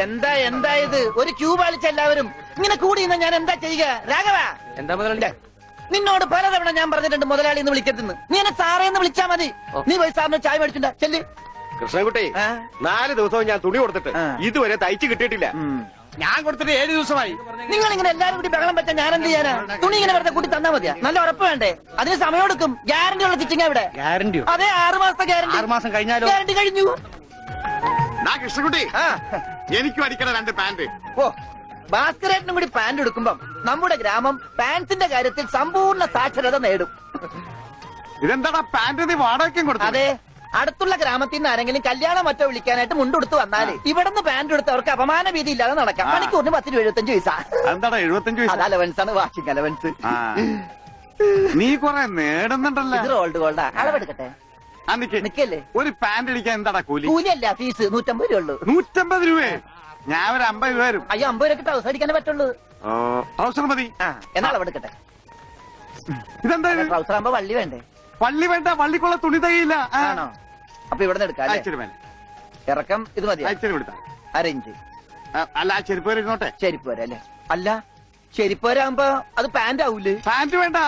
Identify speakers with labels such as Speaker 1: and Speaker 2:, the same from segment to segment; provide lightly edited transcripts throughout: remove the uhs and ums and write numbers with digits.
Speaker 1: എന്താ ഇത്? ഒരു ക്യൂ പാലിച്ച എല്ലാവരും ഇങ്ങനെ കൂടി ഇന്ന് ഞാൻ എന്താ ചെയ്യുക? രാഘവ,
Speaker 2: എന്താ മുതലാളി?
Speaker 1: നിന്നോട് പലതവണ ഞാൻ പറഞ്ഞിട്ടുണ്ട് മുതലാളി എന്ന് വിളിക്കരുതെന്ന്. നീ എന്നെ സാറേ എന്ന് വിളിച്ചാ മതി. നീ പോയി സാറിന് ചായ മേടിച്ചിട്ടുണ്ടാ ചെല്ല്.
Speaker 3: കൃഷ്ണൻകുട്ടി, 4 ദിവസവും ഞാൻ തുണി കൊടുത്തിട്ട് ഇതുവരെ തയ്ച്ചു കിട്ടിയിട്ടില്ല.
Speaker 2: ഞാൻ കൊടുത്തിട്ട് 7 ദിവസമായി.
Speaker 1: നിങ്ങൾ ഇങ്ങനെ എല്ലാരും കൂടി ബഹളം വെച്ചാൽ ഞാൻ എന്ത് ചെയ്യാനാ? തുണി ഇങ്ങനെ വെറുതെ കൂട്ടി തന്നാ മതിയാ? നല്ല ഉറപ്പ് വേണ്ടേ? അതിന് സമയം എടുക്കും. ഗ്യാരണ്ടി ഉള്ള സ്റ്റിച്ചിങ് ഇവിടെ.
Speaker 2: ഗ്യാരണ്ടിയോ?
Speaker 1: അതെ, 6 മാസത്തെ ഗ്യാരണ്ടി.
Speaker 2: 6 മാസം കഴിഞ്ഞാലോ?
Speaker 1: ഗ്യാരണ്ടി കഴിഞ്ഞു.
Speaker 3: കൃഷ്ണൻകുട്ടി, എനിക്കും അടിക്കണ 2 പാന്റ്.
Speaker 1: ഓ, ഭാസ്കരേട്ടനും കൂടി പാന്റ് എടുക്കുമ്പം നമ്മുടെ ഗ്രാമം പാന്റ്സിന്റെ കാര്യത്തിൽ സമ്പൂർണ്ണ സാക്ഷരത നേടും.
Speaker 3: ഇതെന്താടാ പാന്റ് നീ വാടകയ്ക്കും കൊടുത്തു?
Speaker 1: അതെ, അടുത്തുള്ള ഗ്രാമത്തിൽ നിന്ന് ആരെങ്കിലും കല്യാണം മറ്റോ വിളിക്കാനായിട്ട് മുണ്ടെടുത്ത് വന്നാല് ഇവിടുന്ന് പാന്റ് എടുത്ത് അവർക്ക് അപമാന ഭീതി ഇല്ലാതെ നടക്കാം. മണിക്കൂറിന് 10-75 പൈസ.
Speaker 3: എന്താടാ 75
Speaker 1: അത് അലവൻസ് ആണ്, വാഷിംഗ് അലവൻസ്.
Speaker 3: നീ കൊറേ നേടുന്നുണ്ടല്ലോ.
Speaker 1: ഇത് റോൾഡ് ഗോൾഡാ. അളവെടുക്കട്ടെ? നിക്കല്ലേ.
Speaker 3: ഒരു പാന്റ് അടിക്കാൻ എന്താടാ കൂലി?
Speaker 1: കൂലിയല്ല, ഫീസ് 150 രൂപ ഉള്ളൂ.
Speaker 3: 150 രൂപയെ? ഞാൻ ഒരു 50 രൂപ വരും.
Speaker 1: അയ്യോ, 50 രൂപ ട്രൗസർ അടിക്കാനേ പറ്റുള്ളൂ.
Speaker 3: ട്രൗസർ മതി.
Speaker 1: എന്നാ അളവെടുക്കട്ടെ?
Speaker 3: ഇതെന്താ?
Speaker 1: ട്രൗസർ ആകുമ്പോ വള്ളി വേണ്ടേ?
Speaker 3: വള്ളി വേണ്ട, വള്ളിക്കുള്ള തുണി തയ്യില്ല.
Speaker 1: ആണോ? അപ്പൊ ഇവിടെ നിന്ന് എടുക്കാം. ഇറക്കം ഇത് മതി. അരയിഞ്ച്.
Speaker 3: അല്ല, ചെരുപ്പ് വരെ ഇരുന്നോട്ടെ.
Speaker 1: ചെരുപ്പ് വരെ അല്ലേ? അല്ല, ചെരുപ്പ് വരാകുമ്പോ അത് പാന്റ് ആവൂലേ?
Speaker 3: പാന്റ് വേണ്ട,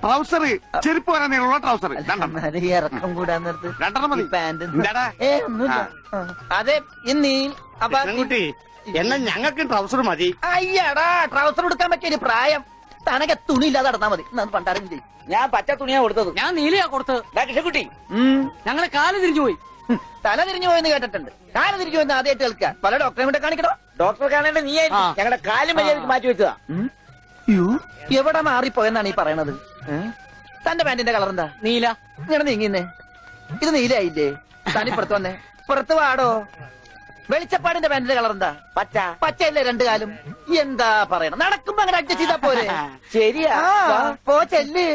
Speaker 3: ട്രൗസർ. ചെരുപ്പ് വരാൻ നീളമുള്ള ട്രൗസർ.
Speaker 1: ഇറക്കം കൂടാൻ നിർത്ത്.
Speaker 3: 2 മതി.
Speaker 1: പാന്റ് ഒന്നുമില്ല. അതെ, ഇന്നീ അപ്പൊ
Speaker 2: കുട്ടി എന്നാ ഞങ്ങൾക്ക് ട്രൗസർ മതി.
Speaker 1: അയ്യടാ, ട്രൗസർ എടുക്കാൻ പറ്റിയ പ്രായം. തനക്ക് തുണി ഇല്ലാതെ നടന്നാ മതി. പണ്ടാരും ചെയ്യും. ഞാൻ പച്ച തുണിയാ കൊടുത്തത്.
Speaker 2: ഞാൻ നീലയാ കൊടുത്തത്.
Speaker 1: കൃഷ്ണൻകുട്ടി,
Speaker 2: ഞങ്ങളെ കാല് തിരിഞ്ഞു പോയി.
Speaker 1: തല തിരിഞ്ഞു പോയെന്ന് കേട്ടിട്ടുണ്ട്. കാല് തിരിഞ്ഞു പോയെന്ന് ആദ്യമായിട്ട് കേൾക്കുക. പല ഡോക്ടറെ കൂടെ കാണിക്കണോ?
Speaker 2: ഡോക്ടറെ കാണേണ്ട നീ ഞങ്ങളുടെ കാലും മര്യാദക്ക് മാറ്റി വെച്ചതാ.
Speaker 1: എവിടെ മാറിപ്പോയെന്നാണ് ഈ പറയണത്? തന്റെ പാന്റിന്റെ കളർ എന്താ?
Speaker 2: നീല.
Speaker 1: ഇങ്ങനെ നീങ്ങിന്നേ. ഇത് നീലയായില്ലേ? തനിപ്പുറത്ത് വന്നേ. പുറത്ത് വാടോ. വെളിച്ചപ്പാടിന്റെ പാന്റിന്റെ കളർ എന്താ? പച്ച. പച്ചയല്ലേ 2 കാലും? എന്താ പറയണം? നടക്കുമ്പോ അങ്ങനെ അഡ്ജസ്റ്റ് ചെയ്താ പോരെ?
Speaker 2: ശരിയാ.
Speaker 1: പോ ചെല്ല്.